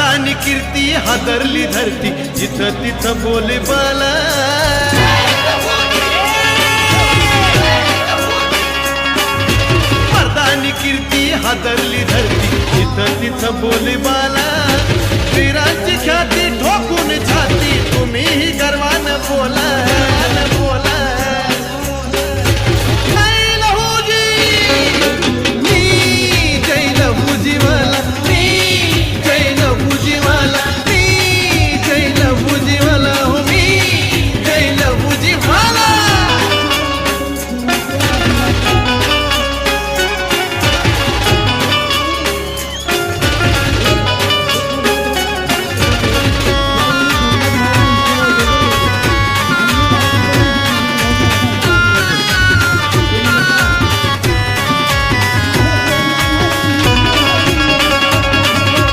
मर्दानी कीर्ती हादरली धरती जिथं तिथं बोले बाला मर्दानी कीर्ती हादरली धरती जिथं तिथं बोले बाला वीरांची ख्याती ठोकून छाती तुम्हीही गर्वानं बोला